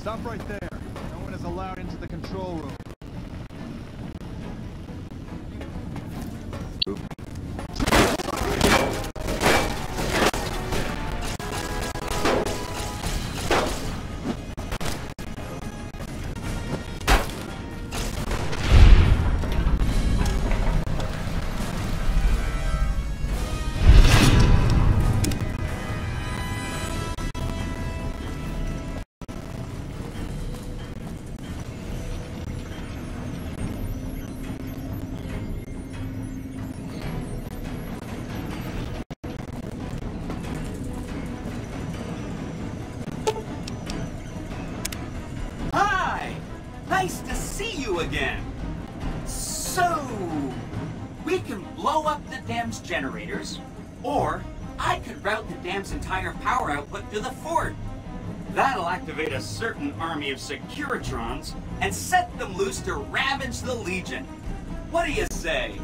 Stop right there. No one is allowed into the control room. Nice to see you again. So, we can blow up the dam's generators, or I could route the dam's entire power output to the fort. That'll activate a certain army of Securitrons and set them loose to ravage the Legion. What do you say?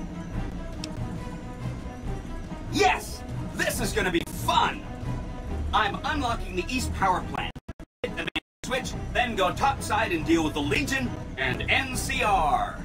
Yes! This is gonna be fun! I'm unlocking the East Power Plant. Hit the main switch, then go topside and deal with the Legion and NCR.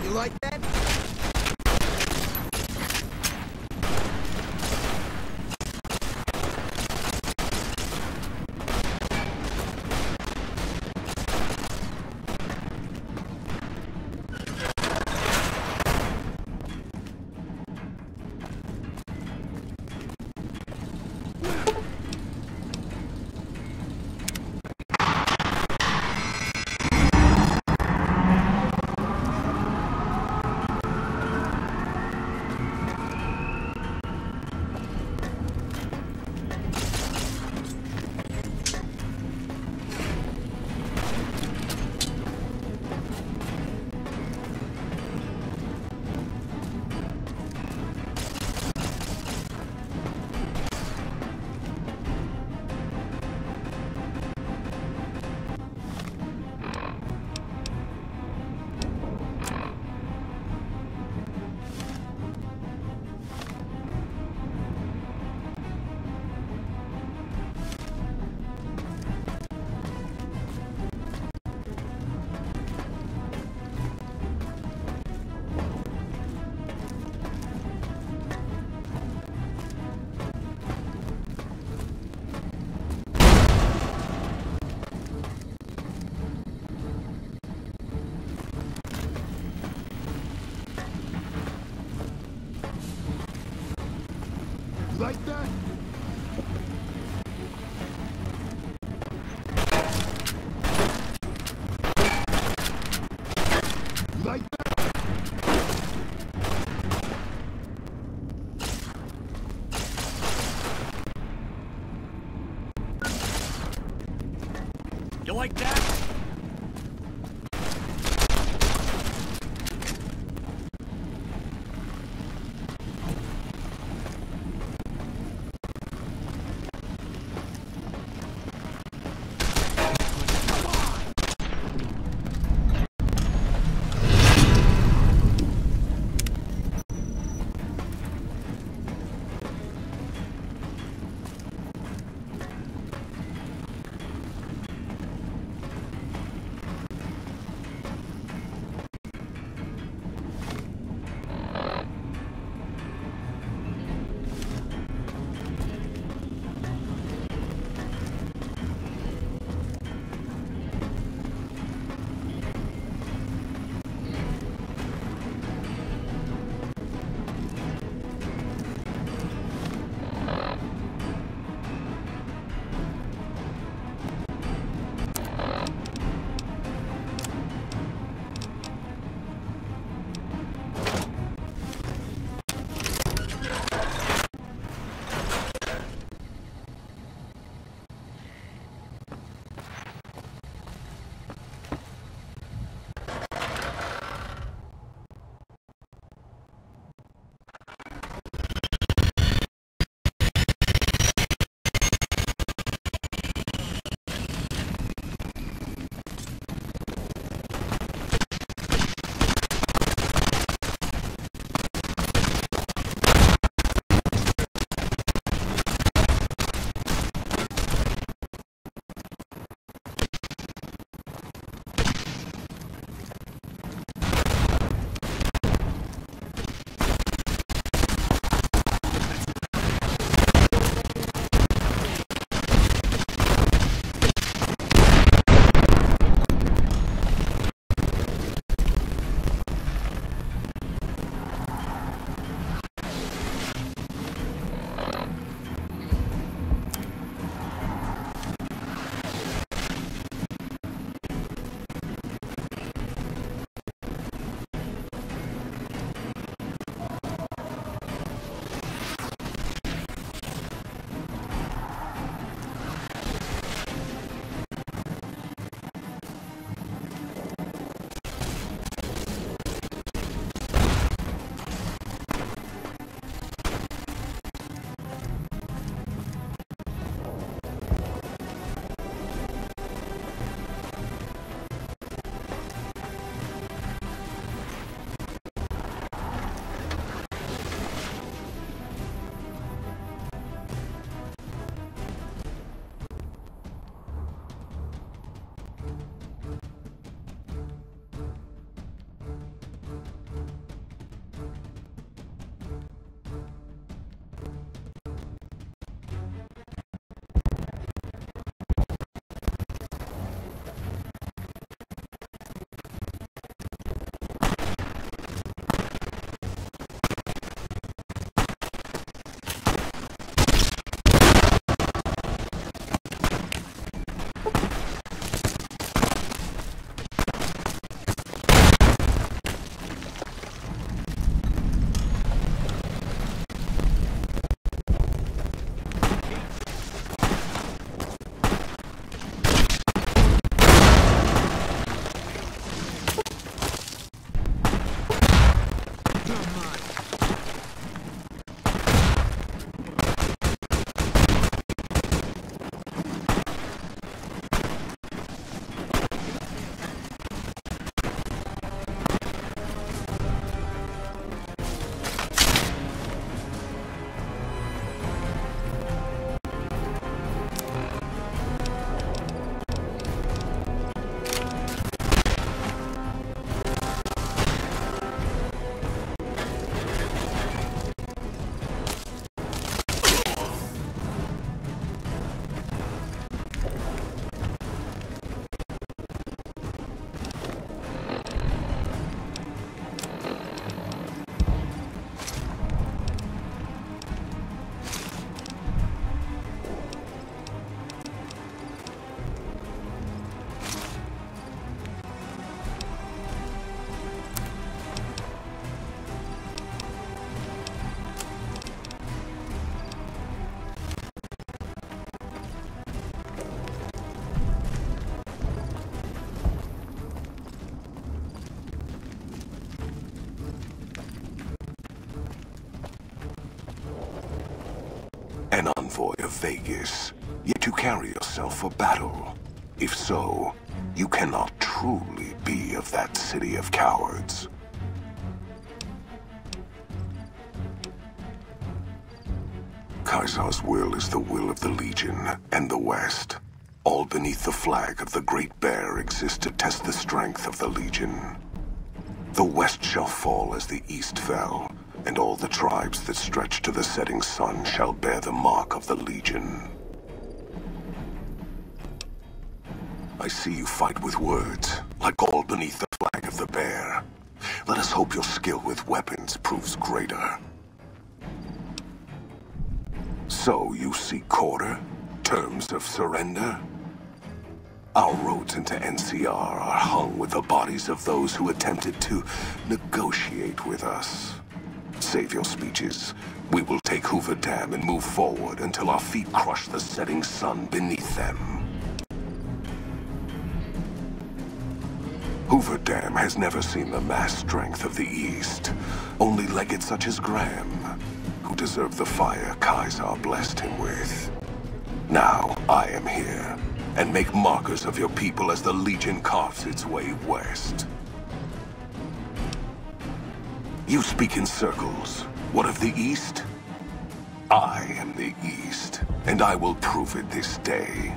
You like that? Like that? Like that? You like that? envoy of Vegas, yet you carry yourself for battle. If so, you cannot truly be of that city of cowards. Caesar's will is the will of the Legion and the West. All beneath the flag of the Great Bear exist to test the strength of the Legion. The West shall fall as the East fell, and all the tribes that stretch to the setting sun shall bear the mark of the Legion. I see you fight with words, like all beneath the flag of the Bear. Let us hope your skill with weapons proves greater. So you seek quarter? Terms of surrender? Our roads into NCR are hung with the bodies of those who attempted to negotiate with us. Save your speeches. We will take Hoover Dam and move forward until our feet crush the setting sun beneath them. Hoover Dam has never seen the mass strength of the East. Only legates such as Graham, who deserve the fire Caesar blessed him with. Now I am here, and make markers of your people as the Legion carves its way west. You speak in circles. What of the East? I am the East, and I will prove it this day.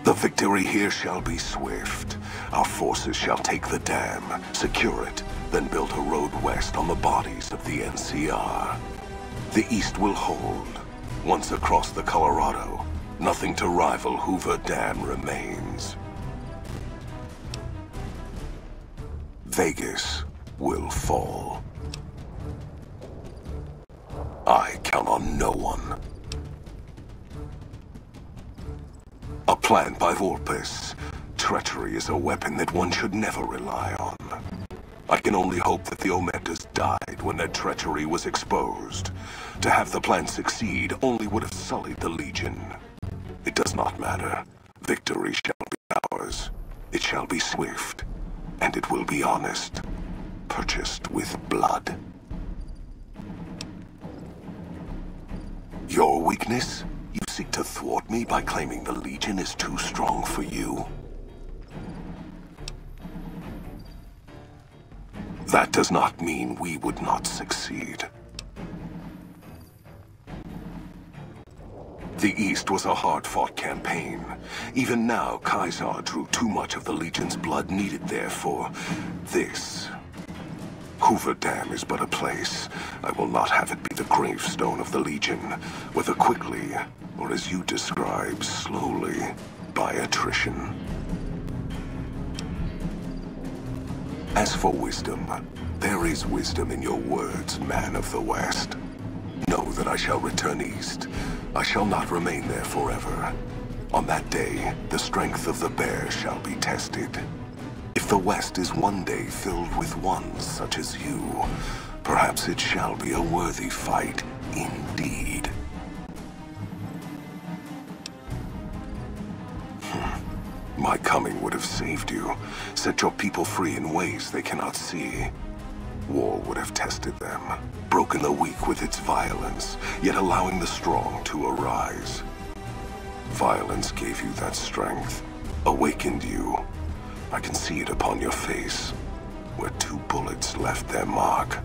The victory here shall be swift. Our forces shall take the dam, secure it, then build a road west on the bodies of the NCR. The East will hold. Once across the Colorado, nothing to rival Hoover Dam remains. Vegas will fall. I count on no one. A plan by Volpes. Treachery is a weapon that one should never rely on. I can only hope that the Ometas died when their treachery was exposed. To have the plan succeed only would have sullied the Legion. It does not matter. Victory shall be ours. It shall be swift. And it will be honest. Purchased with blood. Your weakness? You seek to thwart me by claiming the Legion is too strong for you? That does not mean we would not succeed. The East was a hard-fought campaign. Even now, Caesar drew too much of the Legion's blood needed there for this. Hoover Dam is but a place. I will not have it be the gravestone of the Legion, whether quickly, or as you describe, slowly, by attrition. As for wisdom, there is wisdom in your words, man of the West. Know that I shall return east. I shall not remain there forever. On that day, the strength of the Bear shall be tested. If the West is one day filled with ones such as you, perhaps it shall be a worthy fight indeed. My coming would have saved you, set your people free in ways they cannot see. War would have tested them, broken the weak with its violence, yet allowing the strong to arise. Violence gave you that strength, awakened you. I can see it upon your face, where 2 bullets left their mark.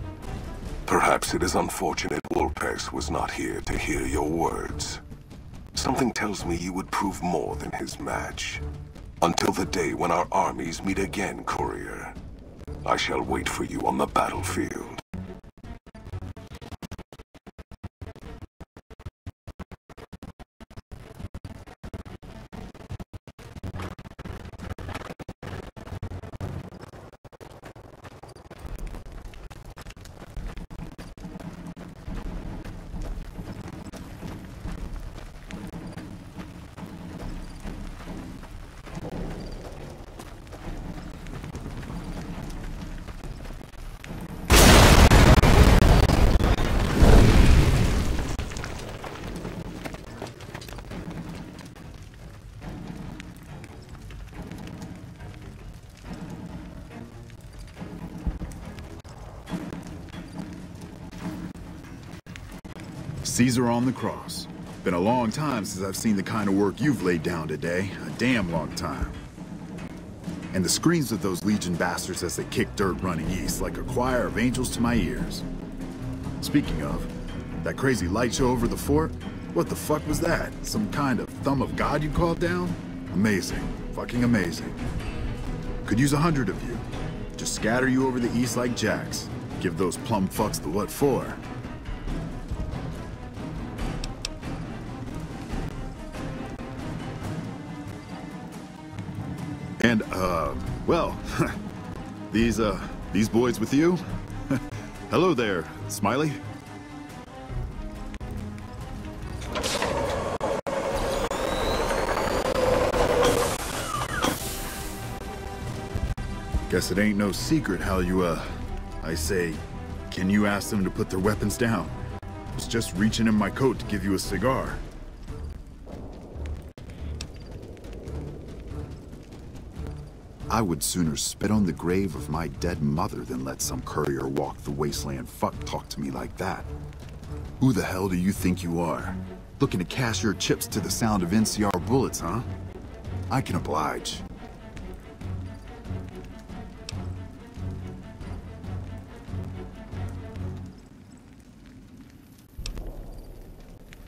Perhaps it is unfortunate Volpes was not here to hear your words. Something tells me you would prove more than his match. Until the day when our armies meet again, courier. I shall wait for you on the battlefield. Caesar on the cross. Been a long time since I've seen the kind of work you've laid down today. A damn long time. And the screams of those Legion bastards as they kick dirt running east like a choir of angels to my ears. Speaking of, that crazy light show over the fort? What the fuck was that? Some kind of thumb of God you called down? Amazing. Fucking amazing. Could use 100 of you. Just scatter you over the east like jacks. Give those plum fucks the what for. And, well, these boys with you? Hello there, Smiley. Guess it ain't no secret how you, I say, can you ask them to put their weapons down? I was just reaching in my coat to give you a cigar. I would sooner spit on the grave of my dead mother than let some courier walk the wasteland fuck talk to me like that. Who the hell do you think you are? Looking to cash your chips to the sound of NCR bullets, huh? I can oblige.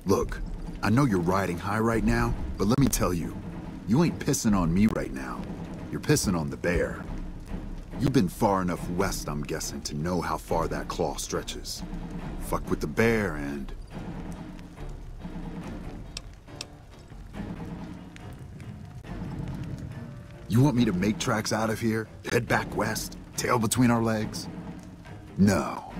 Look, I know you're riding high right now, but let me tell you, you ain't pissing on me right now. You're pissing on the bear. You've been far enough west, I'm guessing, to know how far that claw stretches. Fuck with the bear and... You want me to make tracks out of here? Head back west? Tail between our legs? No.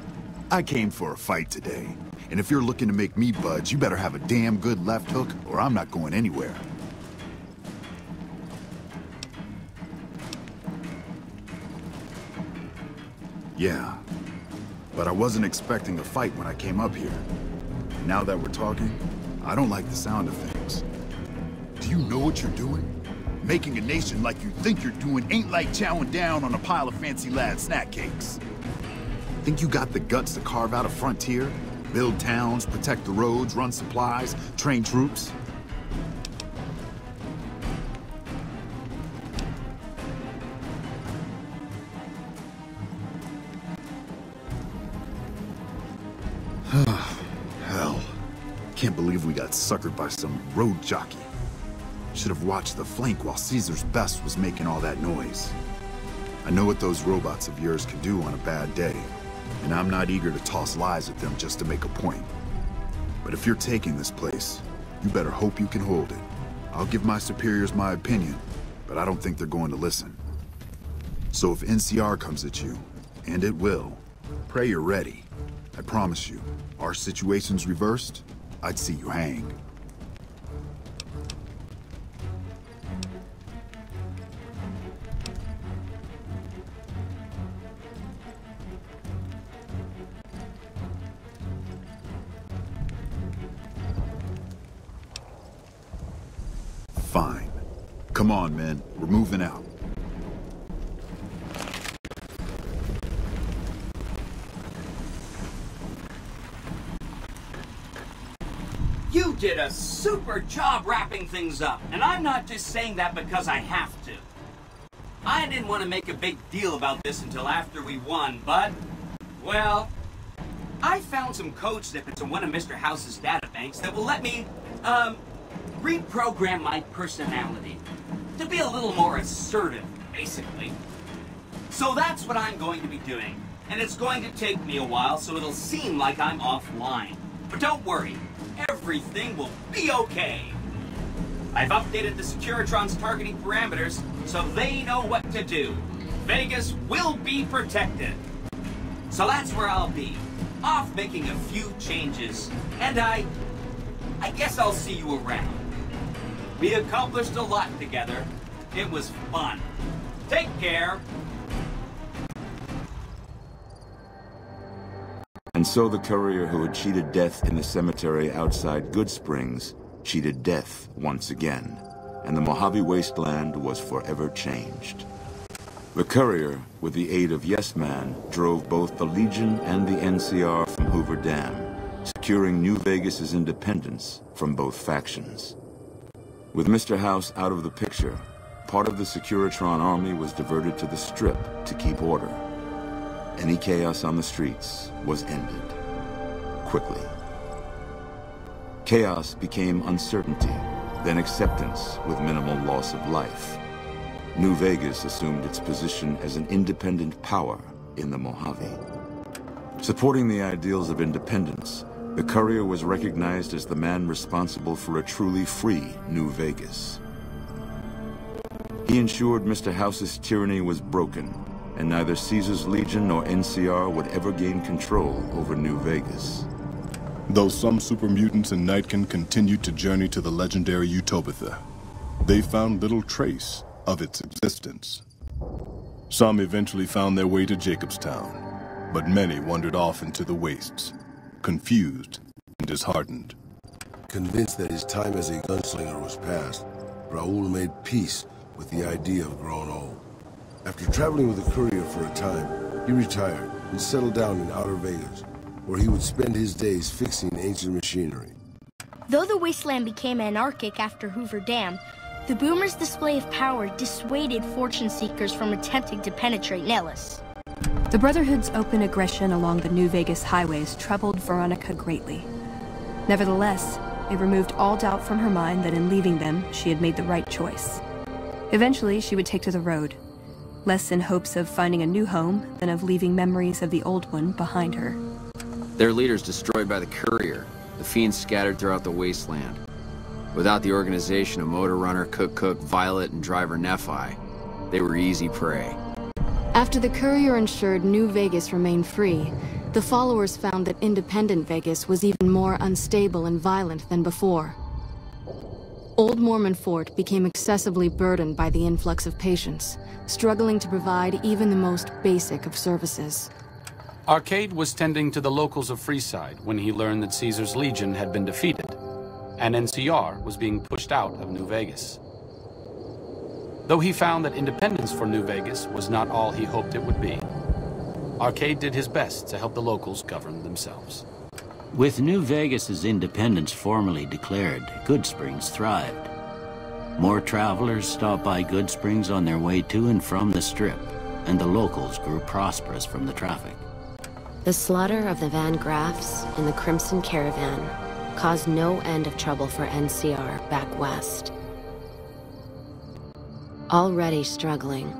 I came for a fight today. And if you're looking to make me budge, you better have a damn good left hook, or I'm not going anywhere. Yeah, but I wasn't expecting a fight when I came up here. Now that we're talking, I don't like the sound of things. Do you know what you're doing? Making a nation like you think you're doing ain't like chowing down on a pile of fancy lad snack cakes. Think you got the guts to carve out a frontier? Build towns, protect the roads, run supplies, train troops? Hell. Can't believe we got suckered by some road jockey. Should have watched the flank while Caesar's best was making all that noise. I know what those robots of yours can do on a bad day, and I'm not eager to toss lies at them just to make a point. But if you're taking this place, you better hope you can hold it. I'll give my superiors my opinion, but I don't think they're going to listen. So if NCR comes at you, and it will, pray you're ready. I promise you, our situation's reversed, I'd see you hang. Fine. Come on, men. We're moving out. You did a super job wrapping things up, and I'm not just saying that because I have to. I didn't want to make a big deal about this until after we won, but, well, I found some code snippets in one of Mr. House's databanks that will let me, reprogram my personality to be a little more assertive, basically. So that's what I'm going to be doing, and it's going to take me a while, so it'll seem like I'm offline. But don't worry. Everything will be okay. I've updated the Securitron's targeting parameters so they know what to do. Vegas will be protected. So that's where I'll be, off making a few changes. And I guess I'll see you around. We accomplished a lot together. It was fun. Take care. And so the courier who had cheated death in the cemetery outside Goodsprings cheated death once again, and the Mojave wasteland was forever changed. The courier, with the aid of Yes Man, drove both the Legion and the NCR from Hoover Dam, securing New Vegas's independence from both factions. With Mr. House out of the picture, part of the Securitron army was diverted to the Strip to keep order. Any chaos on the streets was ended. Quickly. Chaos became uncertainty, then acceptance with minimal loss of life. New Vegas assumed its position as an independent power in the Mojave. Supporting the ideals of independence, the Courier was recognized as the man responsible for a truly free New Vegas. He ensured Mr. House's tyranny was broken, and neither Caesar's Legion nor NCR would ever gain control over New Vegas. Though some super mutants in Nightkin continued to journey to the legendary Utopia, they found little trace of its existence. Some eventually found their way to Jacobstown, but many wandered off into the wastes, confused and disheartened. Convinced that his time as a gunslinger was past, Raoul made peace with the idea of growing old. After traveling with the Courier for a time, he retired and settled down in Outer Vegas, where he would spend his days fixing ancient machinery. Though the wasteland became anarchic after Hoover Dam, the Boomers' display of power dissuaded fortune seekers from attempting to penetrate Nellis. The Brotherhood's open aggression along the New Vegas highways troubled Veronica greatly. Nevertheless, it removed all doubt from her mind that in leaving them, she had made the right choice. Eventually, she would take to the road, less in hopes of finding a new home than of leaving memories of the old one behind her. Their leaders destroyed by the Courier, the fiends scattered throughout the wasteland. Without the organization of Motor Runner, Cook, Violet, and Driver Nephi, they were easy prey. After the Courier ensured New Vegas remained free, the followers found that independent Vegas was even more unstable and violent than before. Old Mormon Fort became excessively burdened by the influx of patients, struggling to provide even the most basic of services. Arcade was tending to the locals of Freeside when he learned that Caesar's Legion had been defeated, and NCR was being pushed out of New Vegas. Though he found that independence for New Vegas was not all he hoped it would be, Arcade did his best to help the locals govern themselves. With New Vegas's independence formally declared, Goodsprings thrived. More travelers stopped by Goodsprings on their way to and from the Strip, and the locals grew prosperous from the traffic. The slaughter of the Van Graffs and the Crimson Caravan caused no end of trouble for NCR back west. Already struggling,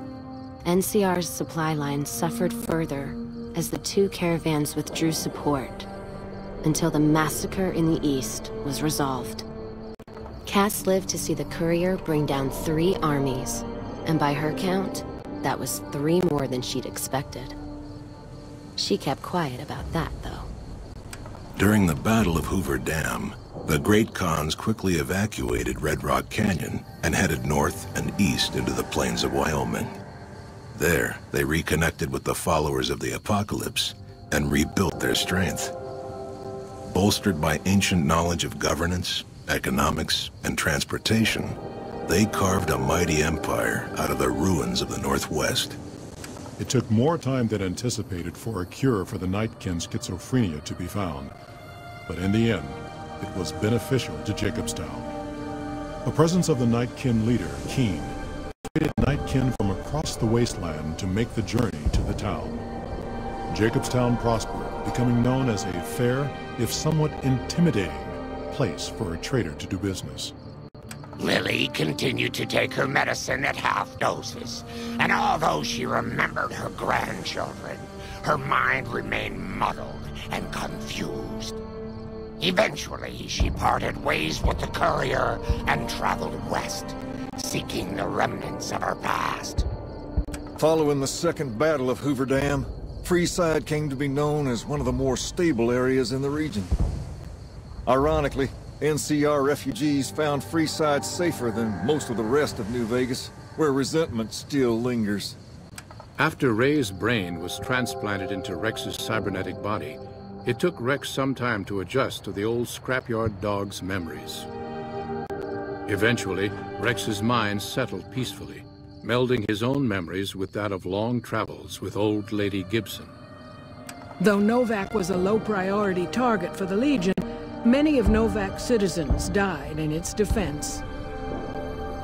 NCR's supply line suffered further as the two caravans withdrew support, until the massacre in the east was resolved. Cass lived to see the Courier bring down 3 armies, and by her count, that was 3 more than she'd expected. She kept quiet about that, though. During the Battle of Hoover Dam, the Great Khans quickly evacuated Red Rock Canyon and headed north and east into the plains of Wyoming. There, they reconnected with the followers of the Apocalypse and rebuilt their strength. Bolstered by ancient knowledge of governance, economics, and transportation, they carved a mighty empire out of the ruins of the Northwest. It took more time than anticipated for a cure for the Nightkin schizophrenia to be found, but in the end, it was beneficial to Jacobstown. The presence of the Nightkin leader, Keen, created Nightkin from across the wasteland to make the journey to the town. Jacobstown prospered, becoming known as a fair, if somewhat intimidating, place for a trader to do business. Lily continued to take her medicine at half doses, and although she remembered her grandchildren, her mind remained muddled and confused. Eventually, she parted ways with the Courier and traveled west, seeking the remnants of her past. Following the second battle of Hoover Dam, Freeside came to be known as one of the more stable areas in the region. Ironically, NCR refugees found Freeside safer than most of the rest of New Vegas, where resentment still lingers. After Ray's brain was transplanted into Rex's cybernetic body, it took Rex some time to adjust to the old scrapyard dog's memories. Eventually, Rex's mind settled peacefully, melding his own memories with that of long travels with old Lady Gibson. Though Novak was a low-priority target for the Legion, many of Novak's citizens died in its defense.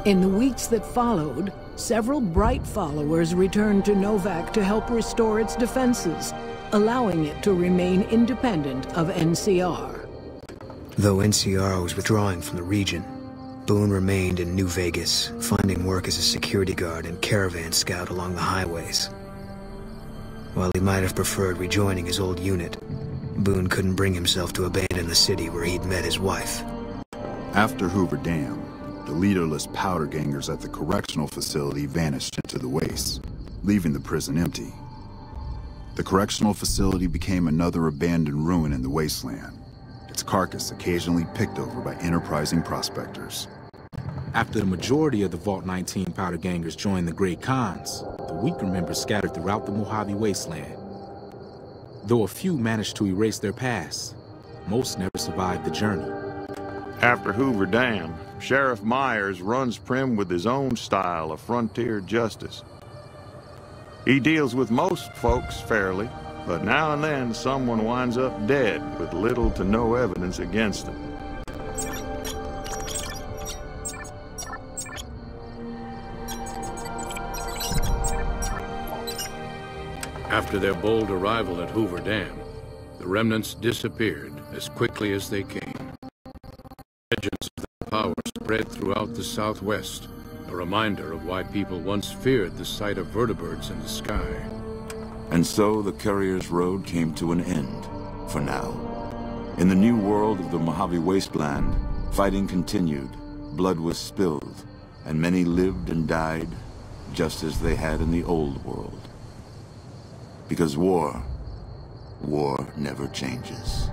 In the weeks that followed, several bright followers returned to Novak to help restore its defenses, allowing it to remain independent of NCR. Though NCR was withdrawing from the region, Boone remained in New Vegas, finding work as a security guard and caravan scout along the highways. While he might have preferred rejoining his old unit, Boone couldn't bring himself to abandon the city where he'd met his wife. After Hoover Dam, the leaderless powder gangers at the correctional facility vanished into the wastes, leaving the prison empty. The correctional facility became another abandoned ruin in the wasteland, its carcass occasionally picked over by enterprising prospectors. After the majority of the Vault 19 powder gangers joined the Great Khans, the weaker members scattered throughout the Mojave Wasteland. Though a few managed to erase their past, most never survived the journey. After Hoover Dam, Sheriff Myers runs Prim with his own style of frontier justice. He deals with most folks fairly, but now and then someone winds up dead with little to no evidence against them. After their bold arrival at Hoover Dam, the remnants disappeared as quickly as they came. Legends of their power spread throughout the Southwest, a reminder of why people once feared the sight of vertibirds in the sky. And so the Courier's Road came to an end, for now. In the new world of the Mojave Wasteland, fighting continued, blood was spilled, and many lived and died just as they had in the old world. Because war never changes.